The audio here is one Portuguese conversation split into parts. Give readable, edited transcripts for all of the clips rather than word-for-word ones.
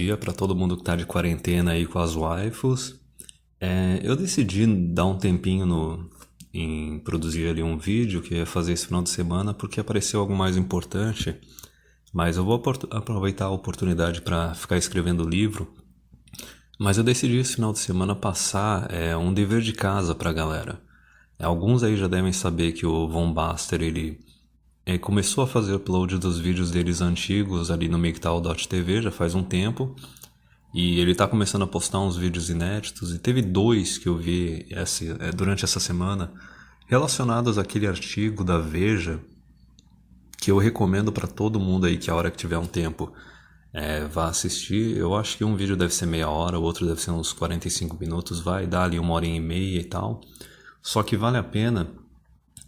dia para todo mundo que tá de quarentena aí com as waifus. Eu decidi dar um tempinho em produzir ali um vídeo que eu ia fazer esse final de semana porque apareceu algo mais importante, mas eu vou aproveitar a oportunidade para ficar escrevendo o livro. Mas eu decidi esse final de semana passar um dever de casa pra galera. Alguns aí já devem saber que o Von Baster ele começou a fazer upload dos vídeos deles antigos ali no MGTOW.tv já faz um tempo. E ele tá começando a postar uns vídeos inéditos. E teve dois que eu vi durante essa semana relacionados àquele artigo da Veja que eu recomendo para todo mundo aí que a hora que tiver um tempo vá assistir. Eu acho que um vídeo deve ser meia hora, o outro deve ser uns 45 minutos. Vai dar ali 1 hora e meia e tal. Só que vale a pena.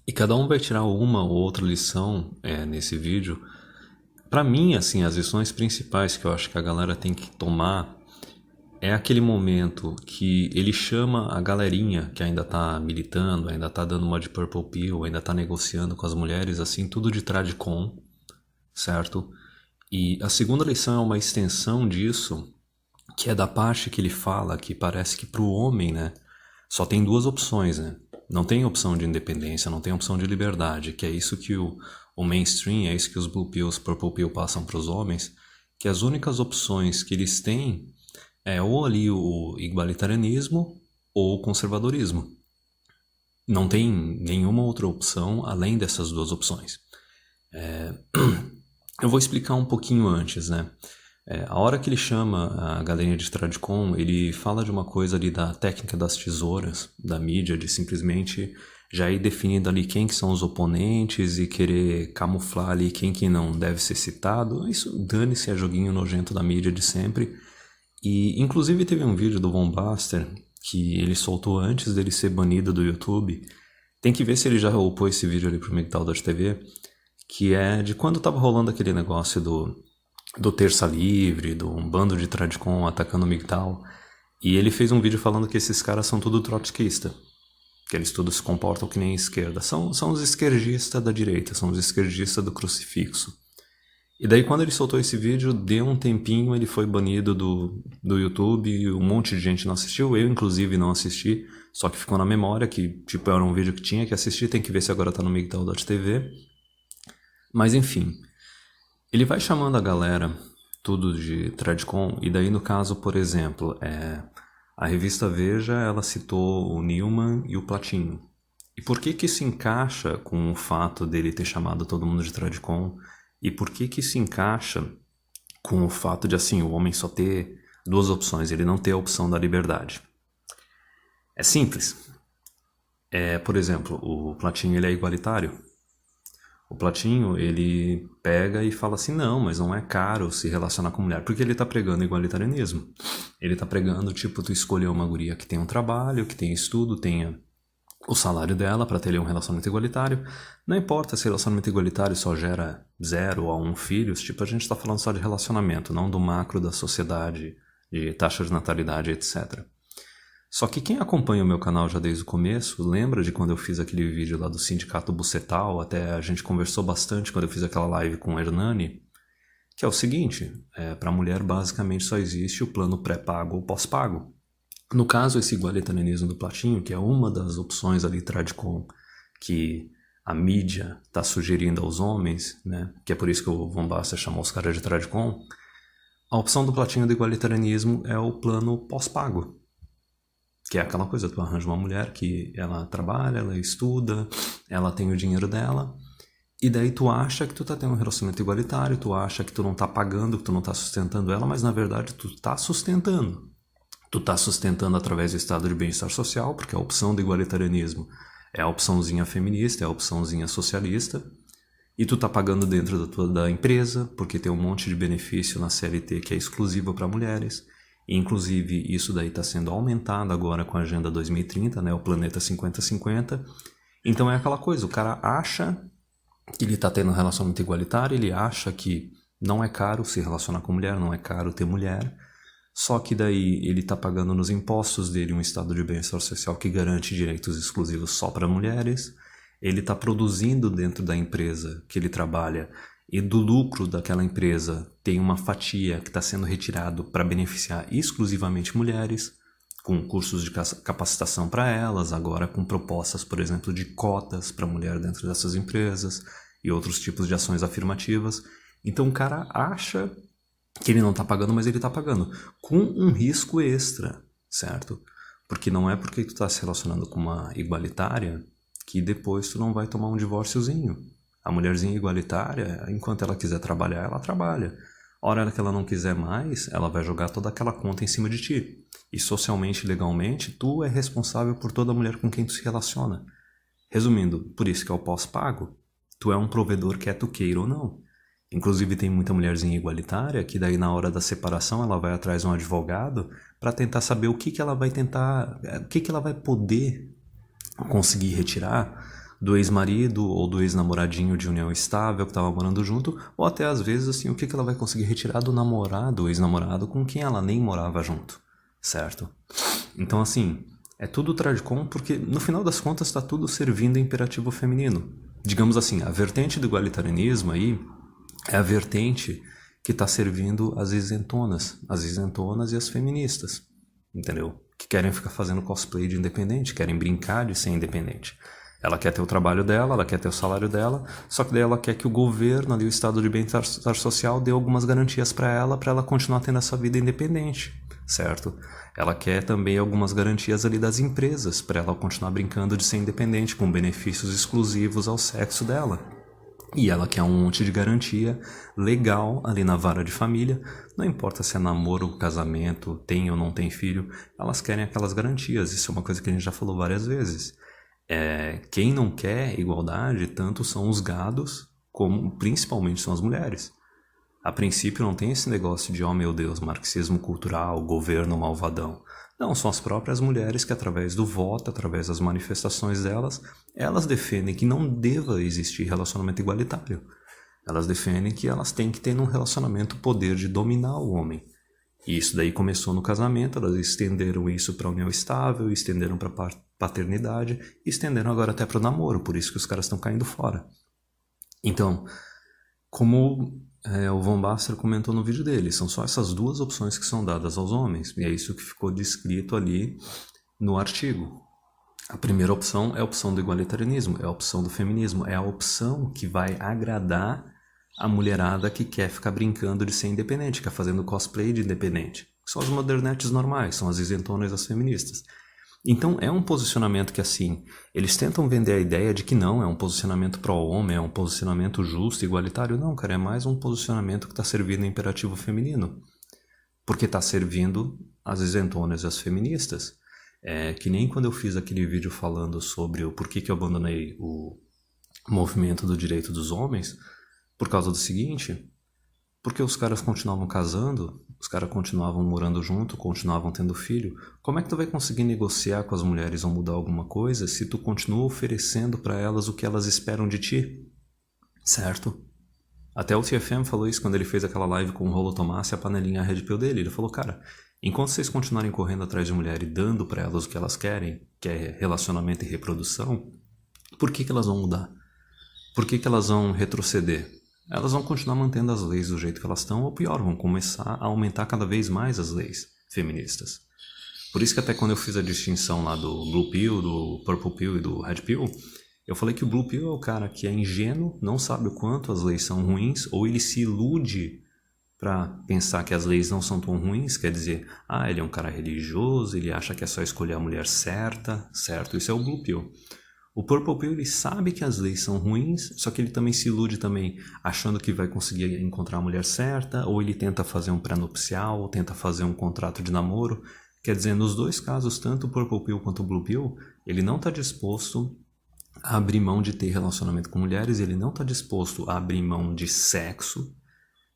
E cada um vai tirar uma ou outra lição nesse vídeo. Para mim, assim, as lições principais que eu acho que a galera tem que tomar é aquele momento que ele chama a galerinha que ainda tá militando, ainda tá dando uma de Purple Pill, ainda tá negociando com as mulheres, assim, tudo de Tradicon, certo? E a segunda lição é uma extensão disso, que é da parte que ele fala que parece que pro homem, né, só tem duas opções, né? Não tem opção de independência, não tem opção de liberdade, que é isso que o mainstream, é isso que os Blue Pills, Purple Pill passam para os homens, que as únicas opções que eles têm é ou ali o igualitarianismo ou o conservadorismo. Não tem nenhuma outra opção além dessas duas opções. Eu vou explicar um pouquinho antes, né? A hora que ele chama a galerinha de Tradicon, ele fala de uma coisa ali da técnica das tesouras, da mídia, de simplesmente já ir definindo ali quem que são os oponentes e querer camuflar ali quem que não deve ser citado. Isso, dane-se, é joguinho nojento da mídia de sempre. E inclusive teve um vídeo do Von Baster que ele soltou antes dele ser banido do YouTube. Tem que ver se ele já upou esse vídeo ali pro MGTOW.tv, que é de quando tava rolando aquele negócio do Terça Livre, do um bando de Tradicon atacando o MGTOW. E ele fez um vídeo falando que esses caras são tudo trotskista, que eles todos se comportam que nem a esquerda. São os esquerdistas da direita, são os esquerdistas do crucifixo. E daí quando ele soltou esse vídeo, deu um tempinho, ele foi banido do YouTube, um monte de gente não assistiu, eu inclusive não assisti, só que ficou na memória que tipo era um vídeo que tinha que assistir, tem que ver se agora tá no MGTOW.tv. Mas enfim, ele vai chamando a galera tudo de Tradicon, e daí no caso, por exemplo, a revista Veja, ela citou o Newman e o Platinho. E por que isso encaixa com o fato dele ter chamado todo mundo de Tradicon? E por que isso encaixa com o fato de, assim, o homem só ter duas opções, ele não ter a opção da liberdade? É simples. Por exemplo, o Platinho, ele é igualitário. O Platinho, ele pega e fala assim, não, mas não é caro se relacionar com mulher, porque ele tá pregando igualitarianismo. Ele tá pregando, tipo, tu escolher uma guria que tem um trabalho, que tem estudo, tenha o salário dela para ter um relacionamento igualitário. Não importa se relacionamento igualitário só gera 0 a 1 filhos, tipo, a gente está falando só de relacionamento, não do macro da sociedade, de taxa de natalidade, etc. Só que quem acompanha o meu canal já desde o começo, lembra de quando eu fiz aquele vídeo lá do Sindicato Bucetal, até a gente conversou bastante quando eu fiz aquela live com o Hernani, que é o seguinte, para mulher basicamente só existe o plano pré-pago ou pós-pago. No caso, esse igualitarianismo do Platinho, que é uma das opções ali Tradicon que a mídia está sugerindo aos homens, né, que é por isso que o Von Baster chamou os caras de Tradicon, a opção do Platinho do igualitarianismo é o plano pós-pago, que é aquela coisa, tu arranja uma mulher que ela trabalha, ela estuda, ela tem o dinheiro dela, e daí tu acha que tu tá tendo um relacionamento igualitário, tu acha que tu não tá pagando, que tu não tá sustentando ela, mas na verdade tu tá sustentando. Tu tá sustentando através do estado de bem-estar social, porque a opção do igualitarianismo é a opçãozinha feminista, é a opçãozinha socialista, e tu tá pagando dentro da empresa, porque tem um monte de benefício na CLT que é exclusiva para mulheres, e inclusive isso daí está sendo aumentado agora com a Agenda 2030, né, o Planeta 50-50. Então é aquela coisa, o cara acha que ele tá tendo um relacionamento igualitário, ele acha que não é caro se relacionar com mulher, não é caro ter mulher, só que daí ele está pagando nos impostos dele um estado de bem-estar social que garante direitos exclusivos só para mulheres, ele está produzindo dentro da empresa que ele trabalha e do lucro daquela empresa tem uma fatia que está sendo retirado para beneficiar exclusivamente mulheres, com cursos de capacitação para elas, agora com propostas, por exemplo, de cotas para mulher dentro dessas empresas e outros tipos de ações afirmativas. Então o cara acha que ele não está pagando, mas ele está pagando, com um risco extra, certo? Porque não é porque tu está se relacionando com uma igualitária que depois tu não vai tomar um divórciozinho. A mulherzinha igualitária, enquanto ela quiser trabalhar, ela trabalha. A hora que ela não quiser mais, ela vai jogar toda aquela conta em cima de ti. E socialmente, legalmente, tu é responsável por toda mulher com quem tu se relaciona. Resumindo, por isso que é o pós-pago. Tu é um provedor quer tu queira ou não. Inclusive tem muita mulherzinha igualitária que daí na hora da separação ela vai atrás de um advogado para tentar saber o que que ela vai tentar, o que que ela vai poder conseguir retirar do ex-marido ou do ex-namoradinho de união estável que estava morando junto, ou até às vezes assim, o que que ela vai conseguir retirar do namorado ou ex-namorado com quem ela nem morava junto, certo? Então assim, é tudo Tradicom porque no final das contas está tudo servindo o imperativo feminino. Digamos assim, a vertente do igualitarianismo aí é a vertente que está servindo as isentonas e as feministas, entendeu? Que querem ficar fazendo cosplay de independente, querem brincar de ser independente. Ela quer ter o trabalho dela, ela quer ter o salário dela, só que daí ela quer que o governo, ali, o estado de bem-estar social, dê algumas garantias para ela continuar tendo essa vida independente, certo? Ela quer também algumas garantias ali das empresas, para ela continuar brincando de ser independente, com benefícios exclusivos ao sexo dela. E ela quer um monte de garantia legal ali na vara de família. Não importa se é namoro, casamento, tem ou não tem filho, elas querem aquelas garantias. Isso é uma coisa que a gente já falou várias vezes. Quem não quer igualdade, tanto são os gados, como principalmente são as mulheres. A princípio não tem esse negócio de, oh meu Deus, marxismo cultural, governo malvadão. Não, são as próprias mulheres que através do voto, através das manifestações delas, elas defendem que não deva existir relacionamento igualitário. Elas defendem que elas têm que ter num relacionamento o poder de dominar o homem. E isso daí começou no casamento, elas estenderam isso para a união estável, estenderam para a paternidade, e estenderam agora até para o namoro, por isso que os caras estão caindo fora. Então, como o Von Baster comentou no vídeo dele, são só essas duas opções que são dadas aos homens, e é isso que ficou descrito ali no artigo. A primeira opção é a opção do igualitarianismo, é a opção do feminismo, é a opção que vai agradar a mulherada que quer ficar brincando de ser independente, que quer fazendo cosplay de independente. São as modernetes normais, são as isentonas e as feministas. Então é um posicionamento que assim, eles tentam vender a ideia de que não, é um posicionamento pró-homem, é um posicionamento justo, igualitário. Não, cara, é mais um posicionamento que está servindo o imperativo feminino. Porque está servindo as isentonas e as feministas. Que nem quando eu fiz aquele vídeo falando sobre o porquê que eu abandonei o movimento do direito dos homens, por causa do seguinte, porque os caras continuavam casando, os caras continuavam morando junto, continuavam tendo filho. Como é que tu vai conseguir negociar com as mulheres ou mudar alguma coisa se tu continua oferecendo para elas o que elas esperam de ti? Certo? Até o TFM falou isso quando ele fez aquela live com o Rolo Tomás e a panelinha Red Pill dele. Ele falou, cara, enquanto vocês continuarem correndo atrás de mulher e dando para elas o que elas querem, que é relacionamento e reprodução, por que elas vão mudar? Por que elas vão retroceder? Elas vão continuar mantendo as leis do jeito que elas estão, ou pior, vão começar a aumentar cada vez mais as leis feministas. Por isso que até quando eu fiz a distinção lá do Blue Pill, do Purple Pill e do Red Pill, eu falei que o Blue Pill é o cara que é ingênuo, não sabe o quanto as leis são ruins, ou ele se ilude para pensar que as leis não são tão ruins, quer dizer, ele é um cara religioso, ele acha que é só escolher a mulher certa, certo? Isso é o Blue Pill. O Purple Pill, ele sabe que as leis são ruins, só que ele também se ilude também, achando que vai conseguir encontrar a mulher certa, ou ele tenta fazer um pré-nupcial, ou tenta fazer um contrato de namoro. Quer dizer, nos dois casos, tanto o Purple Pill quanto o Blue Pill, ele não está disposto a abrir mão de ter relacionamento com mulheres, ele não está disposto a abrir mão de sexo,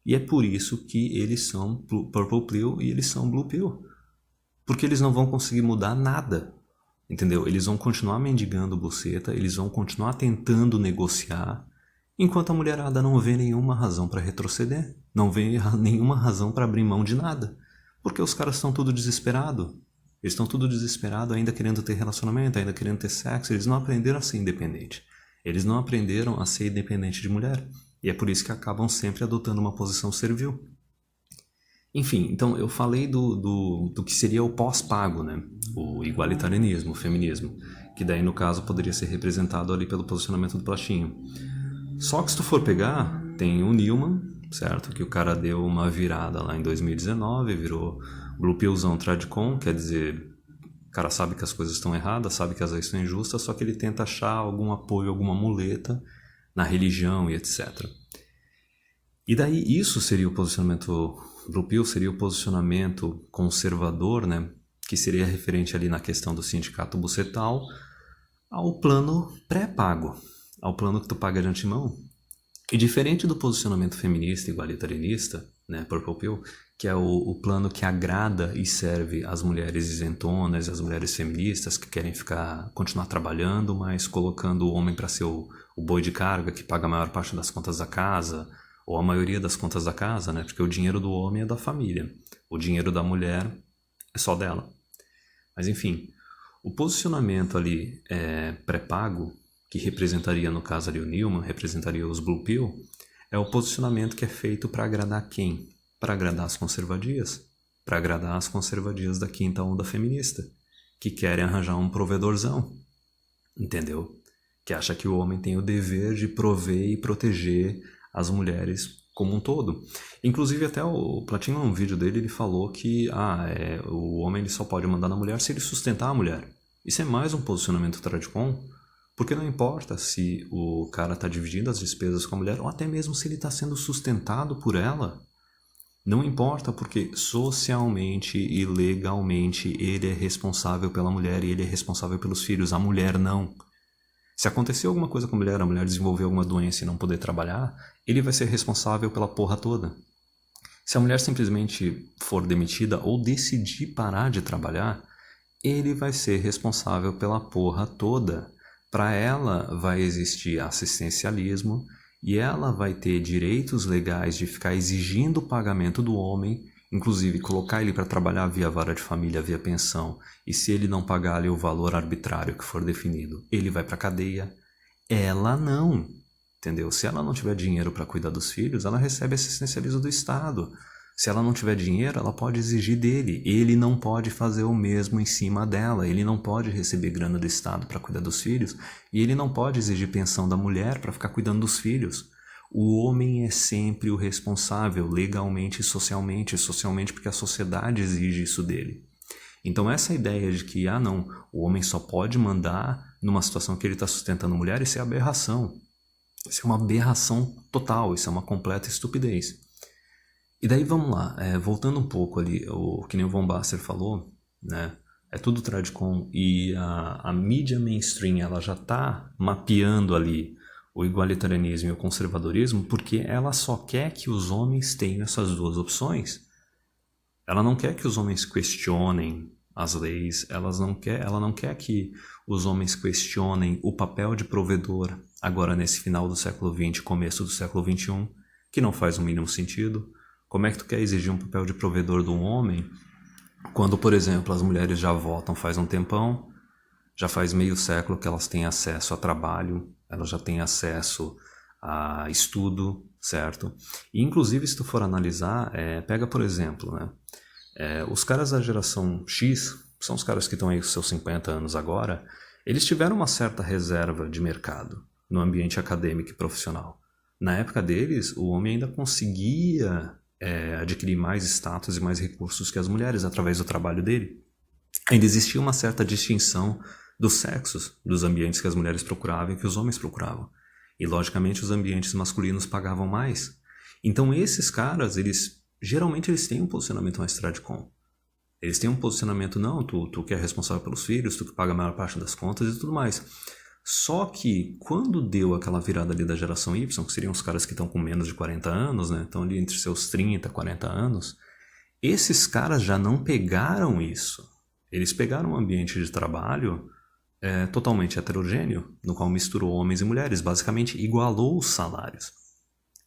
e é por isso que eles são Purple Pill e eles são Blue Pill. Porque eles não vão conseguir mudar nada. Entendeu? Eles vão continuar mendigando buceta, eles vão continuar tentando negociar, enquanto a mulherada não vê nenhuma razão para retroceder, não vê nenhuma razão para abrir mão de nada. Porque os caras estão tudo desesperados. Eles estão tudo desesperados, ainda querendo ter relacionamento, ainda querendo ter sexo. Eles não aprenderam a ser independente. Eles não aprenderam a ser independente de mulher. E é por isso que acabam sempre adotando uma posição servil. Enfim, então eu falei do que seria o pós-pago, né? O igualitarianismo, o feminismo, que daí no caso poderia ser representado ali pelo posicionamento do Platinho. Só que se tu for pegar, tem o Newman, certo? Que o cara deu uma virada lá em 2019, virou Blue Pillzão Tradicon, quer dizer, o cara sabe que as coisas estão erradas, sabe que as leis estão injustas, só que ele tenta achar algum apoio, alguma muleta na religião e etc. E daí isso seria o posicionamento Blue Pill, seria o posicionamento conservador, né? Que seria referente ali na questão do sindicato bucetal, ao plano pré-pago, ao plano que tu paga de antemão. E diferente do posicionamento feminista igualitarianista, né, Purple Pill, que é o plano que agrada e serve as mulheres isentonas e as mulheres feministas que querem continuar trabalhando, mas colocando o homem para ser o boi de carga que paga a maior parte das contas da casa, ou a maioria das contas da casa, né, porque o dinheiro do homem é da família, o dinheiro da mulher é só dela. Mas enfim, o posicionamento ali pré-pago, que representaria no caso ali o Newman, representaria os Blue Pill, é o posicionamento que é feito para agradar quem? Para agradar as conservadias, para agradar as conservadias da quinta onda feminista, que querem arranjar um provedorzão, entendeu? Que acha que o homem tem o dever de prover e proteger as mulheres como um todo. Inclusive até o Platinho, num vídeo dele, ele falou que o homem ele só pode mandar na mulher se ele sustentar a mulher. Isso é mais um posicionamento tradicon, porque não importa se o cara está dividindo as despesas com a mulher ou até mesmo se ele está sendo sustentado por ela. Não importa, porque socialmente e legalmente ele é responsável pela mulher e ele é responsável pelos filhos. A mulher não. Se acontecer alguma coisa com a mulher desenvolver alguma doença e não poder trabalhar, ele vai ser responsável pela porra toda. Se a mulher simplesmente for demitida ou decidir parar de trabalhar, ele vai ser responsável pela porra toda. Para ela vai existir assistencialismo e ela vai ter direitos legais de ficar exigindo o pagamento do homem, inclusive colocar ele para trabalhar via vara de família, via pensão, e se ele não pagar ali o valor arbitrário que for definido, ele vai para a cadeia. Ela não, entendeu? Se ela não tiver dinheiro para cuidar dos filhos, ela recebe assistencialismo do Estado. Se ela não tiver dinheiro, ela pode exigir dele. Ele não pode fazer o mesmo em cima dela. Ele não pode receber grana do Estado para cuidar dos filhos. E ele não pode exigir pensão da mulher para ficar cuidando dos filhos. O homem é sempre o responsável, legalmente e socialmente. Socialmente porque a sociedade exige isso dele. Então essa ideia de que, não, o homem só pode mandar numa situação que ele está sustentando a mulher, isso é aberração. Isso é uma aberração total, isso é uma completa estupidez. E daí vamos lá, voltando um pouco ali, o que nem o Von Basser falou, né? É tudo tradicon e a mídia mainstream ela já está mapeando ali o igualitarianismo e o conservadorismo porque ela só quer que os homens tenham essas duas opções. Ela não quer que os homens questionem as leis, ela não quer que os homens questionem o papel de provedor agora nesse final do século XX, começo do século XXI, que não faz o mínimo sentido. Como é que tu quer exigir um papel de provedor de um homem quando, por exemplo, as mulheres já votam faz um tempão, já faz meio século que elas têm acesso a trabalho, elas já têm acesso a estudo, certo? E, inclusive, se tu for analisar, pega, por exemplo, né? Os caras da geração X, são os caras que estão aí com seus 50 anos agora, eles tiveram uma certa reserva de mercado no ambiente acadêmico e profissional. Na época deles, o homem ainda conseguia adquirir mais status e mais recursos que as mulheres através do trabalho dele. Ainda existia uma certa distinção dos sexos, dos ambientes que as mulheres procuravam e que os homens procuravam. E, logicamente, os ambientes masculinos pagavam mais. Então, esses caras, geralmente eles têm um posicionamento mais tradicon. Eles têm um posicionamento, não, tu que é responsável pelos filhos, tu que paga a maior parte das contas e tudo mais. Só que quando deu aquela virada ali da geração Y, que seriam os caras que estão com menos de 40 anos, né? Estão ali entre seus 30 e 40 anos, esses caras já não pegaram isso. Eles pegaram um ambiente de trabalho totalmente heterogêneo, no qual misturou homens e mulheres, basicamente igualou os salários.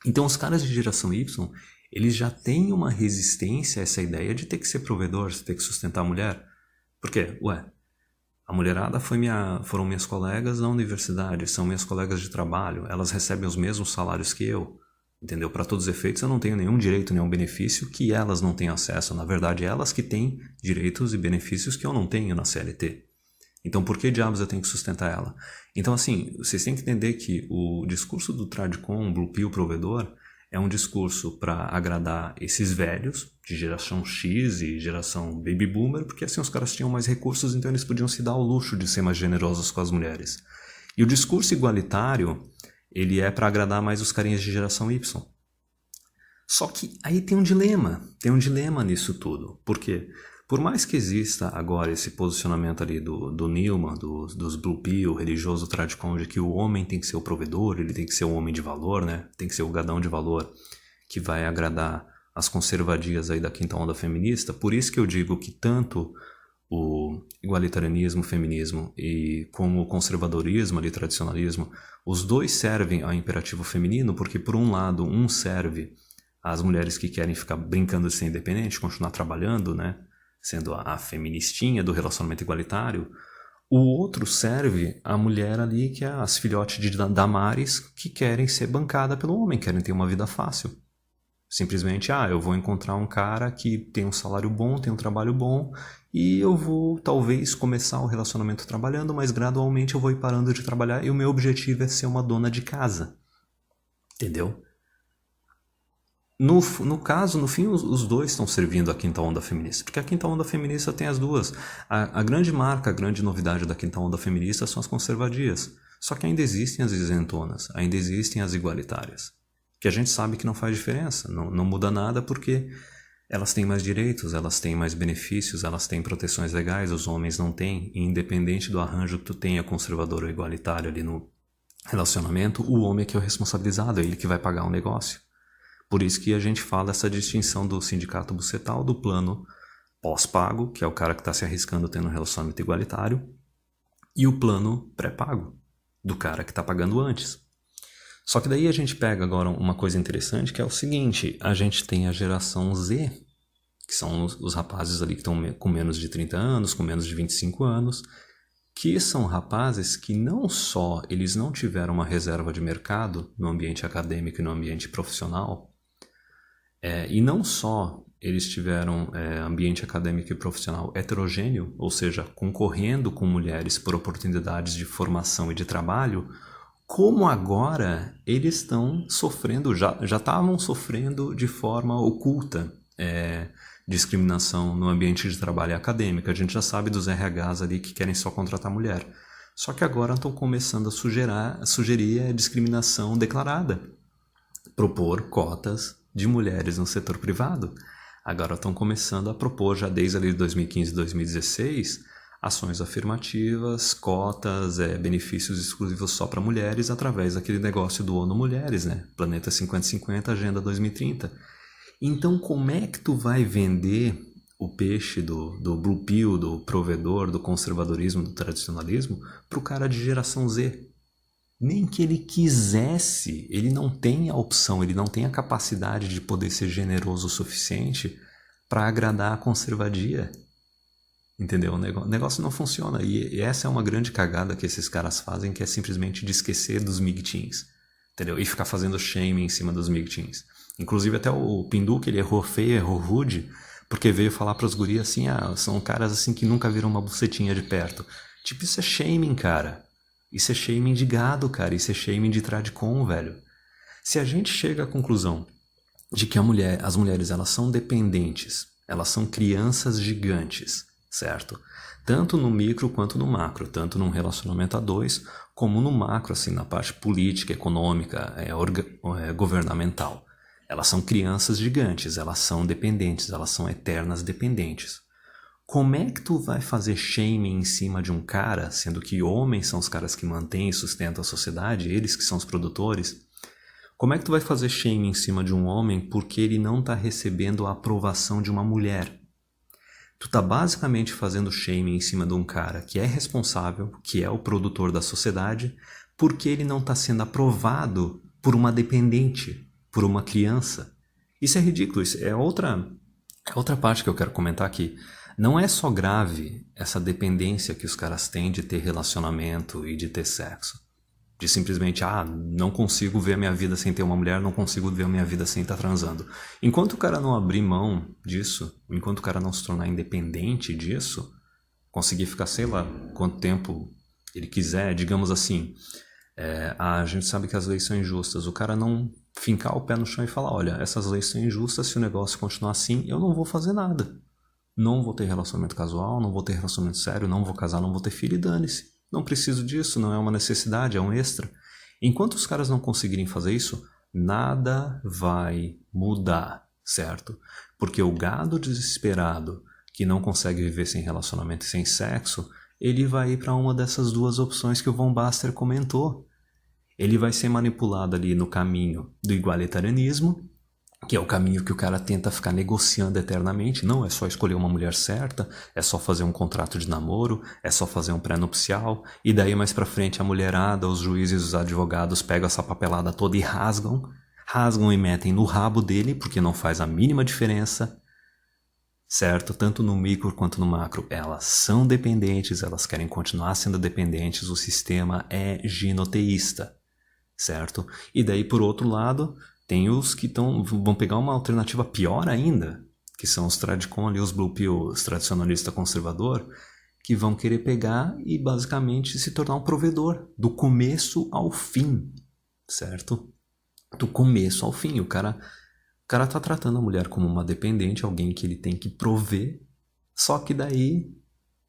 Então os caras de geração Y, eles já têm uma resistência a essa ideia de ter que ser provedor, de ter que sustentar a mulher. Por quê? A mulherada foram minhas colegas na universidade, são minhas colegas de trabalho, elas recebem os mesmos salários que eu. Entendeu? Para todos os efeitos, eu não tenho nenhum direito, nenhum benefício que elas não têm acesso. Na verdade, elas que têm direitos e benefícios que eu não tenho na CLT. Então, por que diabos eu tenho que sustentar ela? Então, assim, vocês têm que entender que o discurso do Tradcom, Blue Pill Provedor, é um discurso para agradar esses velhos de geração X e geração Baby Boomer, porque assim os caras tinham mais recursos, então eles podiam se dar ao luxo de ser mais generosos com as mulheres. E o discurso igualitário, ele é para agradar mais os carinhas de geração Y. Só que aí tem um dilema nisso tudo. Por quê? Por mais que exista agora esse posicionamento ali do Newman, dos Blue Pill, religioso Tradcom, de que o homem tem que ser o provedor, ele tem que ser o homem de valor, né? Tem que ser o gadão de valor que vai agradar as conservadias aí da quinta onda feminista. Por isso que eu digo que tanto o igualitarianismo, o feminismo e como o conservadorismo, ali, tradicionalismo, os dois servem ao imperativo feminino, porque por um lado, um serve às mulheres que querem ficar brincando de ser independente, continuar trabalhando, né? Sendo a feministinha do relacionamento igualitário. O outro serve a mulher ali, que é as filhotes de Damares, que querem ser bancada pelo homem, querem ter uma vida fácil. Simplesmente, eu vou encontrar um cara que tem um salário bom, tem um trabalho bom, e eu vou talvez começar o relacionamento trabalhando, mas gradualmente eu vou ir parando de trabalhar e o meu objetivo é ser uma dona de casa. Entendeu? No caso, no fim, os dois estão servindo a quinta onda feminista, porque a quinta onda feminista tem as duas. A grande marca, a grande novidade da quinta onda feminista são as conservadias. Só que ainda existem as isentonas, ainda existem as igualitárias, que a gente sabe que não faz diferença, não muda nada porque elas têm mais direitos, elas têm mais benefícios, elas têm proteções legais, os homens não têm, e independente do arranjo que tu tenha conservador ou igualitário ali no relacionamento, o homem é que é o responsabilizado, é ele que vai pagar o negócio. Por isso que a gente fala essa distinção do sindicato bucetal, do plano pós-pago, que é o cara que está se arriscando tendo um relacionamento igualitário, e o plano pré-pago, do cara que está pagando antes. Só que daí a gente pega agora uma coisa interessante, que é o seguinte, a gente tem a geração Z, que são os rapazes ali que estão com menos de 30 anos, com menos de 25 anos, que são rapazes que não só eles não tiveram uma reserva de mercado no ambiente acadêmico e no ambiente profissional, e não só eles tiveram ambiente acadêmico e profissional heterogêneo, ou seja, concorrendo com mulheres por oportunidades de formação e de trabalho, como agora eles estão sofrendo, já estavam sofrendo de forma oculta discriminação no ambiente de trabalho acadêmico. A gente já sabe dos RHs ali que querem só contratar mulher. Só que agora estão começando a sugerir discriminação declarada, propor cotas de mulheres no setor privado. Agora estão começando a propor, já desde ali de 2015 e 2016, ações afirmativas, cotas, benefícios exclusivos só para mulheres através daquele negócio do ONU Mulheres, né? Planeta 5050, Agenda 2030. Então, como é que tu vai vender o peixe do Blue Pill, do provedor, do conservadorismo, do tradicionalismo, para o cara de geração Z? Nem que ele quisesse, ele não tem a opção, ele não tem a capacidade de poder ser generoso o suficiente para agradar a conservadia. Entendeu? O negócio não funciona. E essa é uma grande cagada que esses caras fazem, que é simplesmente de esquecer dos MGTOWs. Entendeu? E ficar fazendo shame em cima dos MGTOWs. Inclusive até o Pinduca, ele errou feio, errou rude, porque veio falar pros guris assim, são caras assim que nunca viram uma bucetinha de perto. Tipo, isso é shaming, cara. Isso é shaming de gado, cara. Isso é shaming de Tradcom, velho. Se a gente chega à conclusão de que as mulheres elas são dependentes, elas são crianças gigantes, certo? Tanto no micro quanto no macro, tanto num relacionamento a dois, como no macro, assim, na parte política, econômica, governamental. Elas são crianças gigantes, elas são dependentes, elas são eternas dependentes. Como é que tu vai fazer shaming em cima de um cara, sendo que homens são os caras que mantêm e sustentam a sociedade, eles que são os produtores? Como é que tu vai fazer shaming em cima de um homem porque ele não está recebendo a aprovação de uma mulher? Tu tá basicamente fazendo shaming em cima de um cara que é responsável, que é o produtor da sociedade, porque ele não está sendo aprovado por uma dependente, por uma criança. Isso é ridículo, isso é outra parte que eu quero comentar aqui. Não é só grave essa dependência que os caras têm de ter relacionamento e de ter sexo. De simplesmente, não consigo ver a minha vida sem ter uma mulher, não consigo ver a minha vida sem estar transando. Enquanto o cara não abrir mão disso, enquanto o cara não se tornar independente disso, conseguir ficar, sei lá, quanto tempo ele quiser, digamos assim, a gente sabe que as leis são injustas, o cara não fincar o pé no chão e falar, olha, essas leis são injustas, se o negócio continuar assim, eu não vou fazer nada. Não vou ter relacionamento casual, não vou ter relacionamento sério, não vou casar, não vou ter filho e dane-se. Não preciso disso, não é uma necessidade, é um extra. Enquanto os caras não conseguirem fazer isso, nada vai mudar, certo? Porque o gado desesperado que não consegue viver sem relacionamento e sem sexo, ele vai ir para uma dessas duas opções que o Von Baster comentou. Ele vai ser manipulado ali no caminho do igualitarianismo, que é o caminho que o cara tenta ficar negociando eternamente. Não, é só escolher uma mulher certa, é só fazer um contrato de namoro, é só fazer um pré-nupcial, e daí mais pra frente a mulherada, os juízes e os advogados pegam essa papelada toda e rasgam e metem no rabo dele, porque não faz a mínima diferença, certo? Tanto no micro quanto no macro, elas são dependentes, elas querem continuar sendo dependentes, o sistema é ginoteísta, certo? E daí, por outro lado, tem os que vão pegar uma alternativa pior ainda, que são os tradicon ali, os blue pill, os tradicionalista conservador, que vão querer pegar e basicamente se tornar um provedor do começo ao fim, certo? Do começo ao fim. O cara tá tratando a mulher como uma dependente, alguém que ele tem que prover, só que daí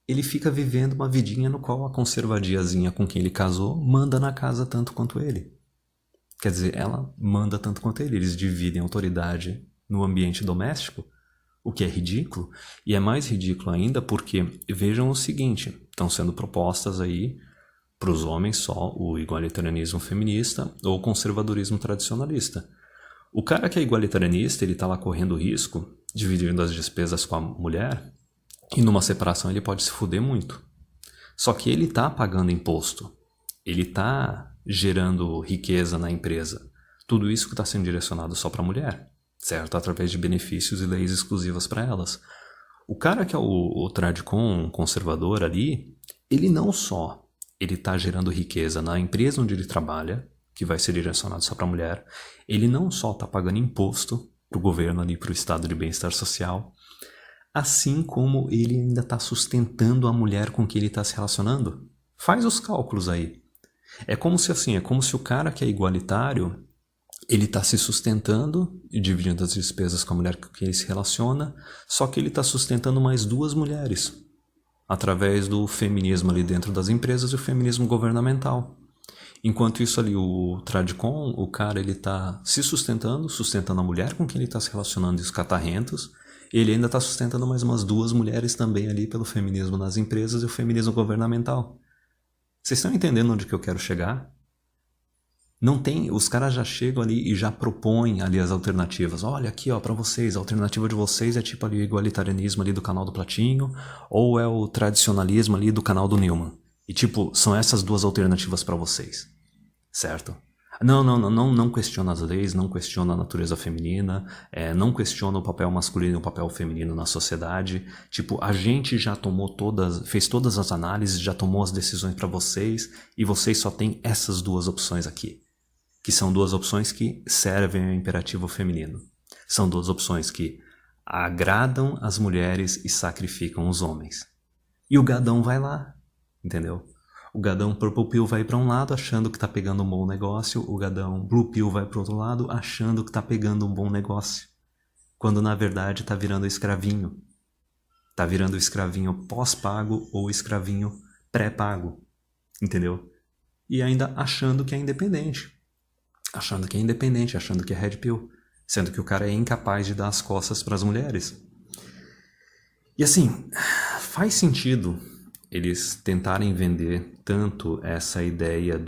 ele fica vivendo uma vidinha no qual a conservadiazinha com quem ele casou manda na casa tanto quanto ele. Quer dizer, ela manda tanto quanto ele. Eles dividem autoridade no ambiente doméstico, o que é ridículo. E é mais ridículo ainda porque, vejam o seguinte, estão sendo propostas aí para os homens só o igualitarianismo feminista ou o conservadorismo tradicionalista. O cara que é igualitarianista, ele está lá correndo risco, dividindo as despesas com a mulher, e numa separação ele pode se fuder muito. Só que ele está pagando imposto. Ele está gerando riqueza na empresa. Tudo isso que está sendo direcionado só para a mulher, certo? Através de benefícios e leis exclusivas para elas. O cara que é o tradicon conservador ali, ele não só ele está gerando riqueza na empresa onde ele trabalha, que vai ser direcionado só para a mulher, ele não só está pagando imposto para o governo ali, para o estado de bem-estar social, assim como ele ainda está sustentando a mulher com quem ele está se relacionando. Faz os cálculos aí. É como se o cara que é igualitário, ele está se sustentando e dividindo as despesas com a mulher com quem ele se relaciona, só que ele está sustentando mais duas mulheres, através do feminismo ali dentro das empresas e o feminismo governamental. Enquanto isso ali, o tradicon, o cara, ele está se sustentando a mulher com quem ele está se relacionando e os catarrentos, ele ainda está sustentando mais umas duas mulheres também ali pelo feminismo nas empresas e o feminismo governamental. Vocês estão entendendo onde que eu quero chegar? Não tem, os caras já chegam ali e já propõem ali as alternativas. Olha aqui, ó, para vocês, a alternativa de vocês é tipo ali o igualitarianismo ali do canal do Platinho ou é o tradicionalismo ali do canal do Newman. E tipo, são essas duas alternativas para vocês, certo? Não questiona as leis, não questiona a natureza feminina, não questiona o papel masculino e o papel feminino na sociedade. Tipo, a gente já fez todas as análises, já tomou as decisões para vocês e vocês só têm essas duas opções aqui, que são duas opções que servem ao imperativo feminino. São duas opções que agradam as mulheres e sacrificam os homens. E o gadão vai lá, entendeu? O gadão Purple Pill vai para um lado achando que está pegando um bom negócio, o gadão Blue Pill vai para o outro lado achando que está pegando um bom negócio, quando na verdade está virando escravinho. Está virando escravinho pós-pago ou escravinho pré-pago, entendeu? E ainda achando que é independente. Achando que é Red Pill, sendo que o cara é incapaz de dar as costas para as mulheres. E assim, faz sentido eles tentarem vender tanto essa ideia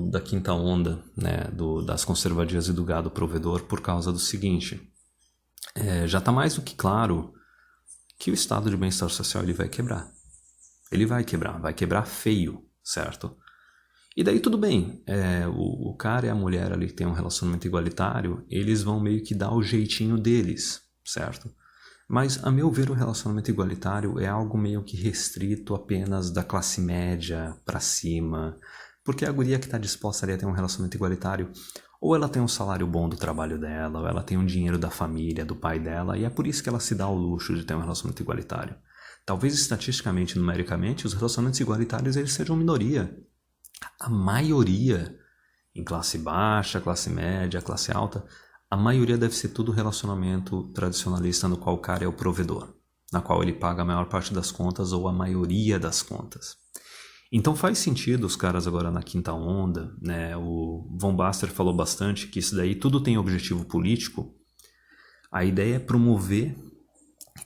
da quinta onda, né, das conservadias e do gado provedor, por causa do seguinte, já está mais do que claro que o estado de bem-estar social ele vai quebrar. Ele vai quebrar feio, certo? E daí tudo bem, o cara e a mulher ali que tem um relacionamento igualitário, eles vão meio que dar o jeitinho deles, certo? Mas, a meu ver, o relacionamento igualitário é algo meio que restrito apenas da classe média para cima. Porque a guria que está disposta ali a ter um relacionamento igualitário, ou ela tem um salário bom do trabalho dela, ou ela tem um dinheiro da família, do pai dela, e é por isso que ela se dá ao luxo de ter um relacionamento igualitário. Talvez estatisticamente, numericamente, os relacionamentos igualitários eles sejam minoria. A maioria, em classe baixa, classe média, classe alta, a maioria deve ser tudo relacionamento tradicionalista no qual o cara é o provedor, na qual ele paga a maior parte das contas ou a maioria das contas. Então faz sentido os caras agora na quinta onda, né? O Von Baster falou bastante que isso daí tudo tem objetivo político. A ideia é promover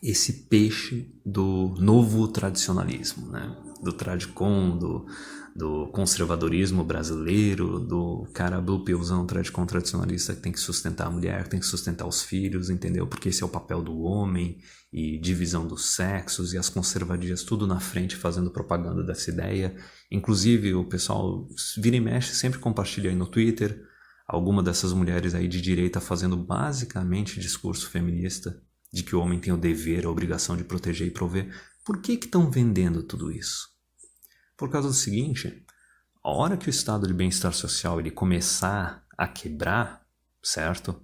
esse peixe do novo tradicionalismo, né? Do tradicon, do conservadorismo brasileiro, do cara blue pillzão tradicon tradicionalista que tem que sustentar a mulher, que tem que sustentar os filhos, entendeu? Porque esse é o papel do homem e divisão dos sexos e as conservadias tudo na frente fazendo propaganda dessa ideia. Inclusive o pessoal vira e mexe sempre compartilha aí no Twitter alguma dessas mulheres aí de direita fazendo basicamente discurso feminista de que o homem tem o dever, a obrigação de proteger e prover. Por que estão vendendo tudo isso? Por causa do seguinte, a hora que o estado de bem-estar social ele começar a quebrar, certo?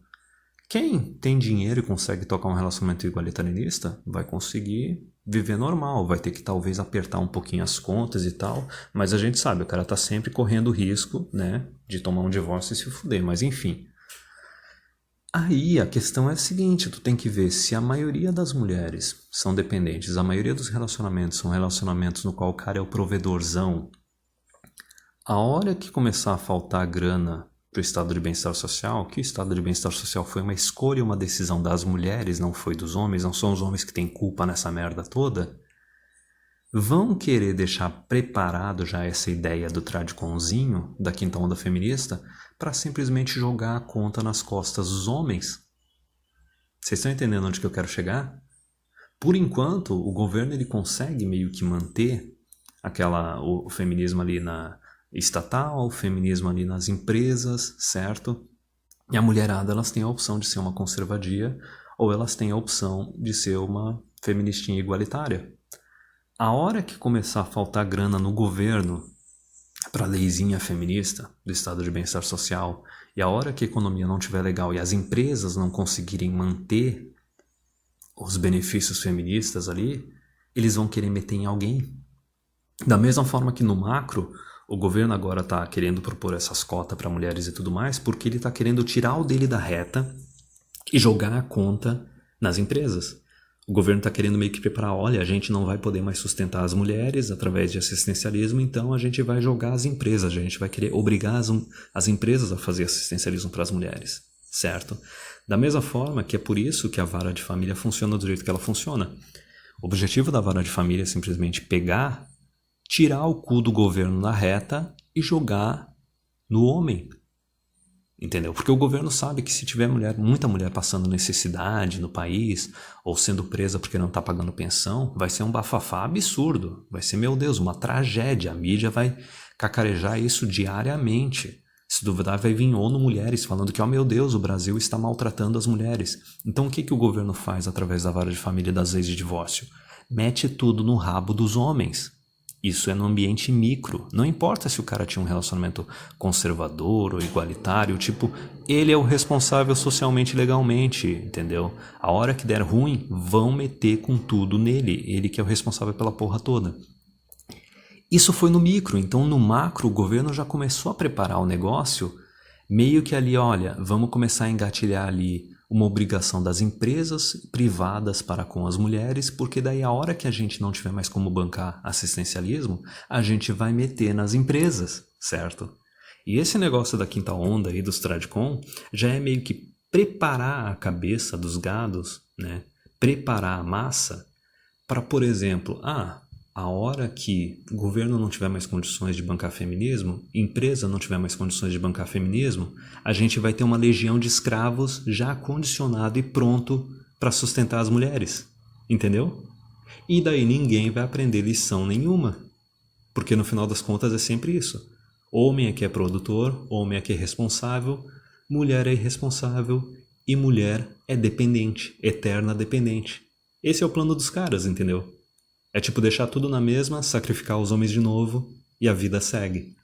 Quem tem dinheiro e consegue tocar um relacionamento igualitarista vai conseguir viver normal, vai ter que talvez apertar um pouquinho as contas e tal, mas a gente sabe, o cara tá sempre correndo risco, né, de tomar um divórcio e se fuder, mas enfim. Aí a questão é a seguinte, tu tem que ver se a maioria das mulheres são dependentes, a maioria dos relacionamentos são relacionamentos no qual o cara é o provedorzão. A hora que começar a faltar grana pro estado de bem-estar social, que o estado de bem-estar social foi uma escolha, uma decisão das mulheres, não foi dos homens, não são os homens que têm culpa nessa merda toda, vão querer deixar preparado já essa ideia do tradiconzinho, da quinta onda feminista, para simplesmente jogar a conta nas costas dos homens. Vocês estão entendendo onde que eu quero chegar? Por enquanto, o governo ele consegue meio que manter o feminismo ali na estatal, o feminismo ali nas empresas, certo? E a mulherada elas têm a opção de ser uma conservadia ou elas têm a opção de ser uma feministinha igualitária. A hora que começar a faltar grana no governo para a leizinha feminista do estado de bem-estar social e a hora que a economia não estiver legal e as empresas não conseguirem manter os benefícios feministas ali, eles vão querer meter em alguém. Da mesma forma que no macro, o governo agora está querendo propor essas cotas para mulheres e tudo mais, porque ele está querendo tirar o dele da reta e jogar a conta nas empresas. O governo está querendo meio que preparar, olha, a gente não vai poder mais sustentar as mulheres através de assistencialismo, então a gente vai jogar as empresas, a gente vai querer obrigar as empresas a fazer assistencialismo para as mulheres, certo? Da mesma forma que é por isso que a vara de família funciona do jeito que ela funciona. O objetivo da vara de família é simplesmente pegar, tirar o cu do governo na reta e jogar no homem. Entendeu? Porque o governo sabe que se tiver muita mulher passando necessidade no país ou sendo presa porque não está pagando pensão, vai ser um bafafá absurdo. Vai ser, meu Deus, uma tragédia. A mídia vai cacarejar isso diariamente. Se duvidar, vai vir ONU Mulheres falando que, meu Deus, o Brasil está maltratando as mulheres. Então o que o governo faz através da vara de família e das leis de divórcio? Mete tudo no rabo dos homens. Isso é no ambiente micro. Não importa se o cara tinha um relacionamento conservador ou igualitário, tipo, ele é o responsável socialmente e legalmente, entendeu? A hora que der ruim, vão meter com tudo nele. Ele que é o responsável pela porra toda. Isso foi no micro, então no macro o governo já começou a preparar o negócio meio que ali, olha, vamos começar a engatilhar ali uma obrigação das empresas privadas para com as mulheres, porque daí a hora que a gente não tiver mais como bancar assistencialismo, a gente vai meter nas empresas, certo? E esse negócio da quinta onda aí dos Tradicon já é meio que preparar a cabeça dos gados, né? Preparar a massa para, por exemplo, a hora que o governo não tiver mais condições de bancar feminismo, empresa não tiver mais condições de bancar feminismo, a gente vai ter uma legião de escravos já condicionado e pronto para sustentar as mulheres. Entendeu? E daí ninguém vai aprender lição nenhuma. Porque no final das contas é sempre isso. Homem é que é produtor, homem é que é responsável, mulher é irresponsável e mulher é dependente, eterna dependente. Esse é o plano dos caras, entendeu? É tipo deixar tudo na mesma, sacrificar os homens de novo e a vida segue.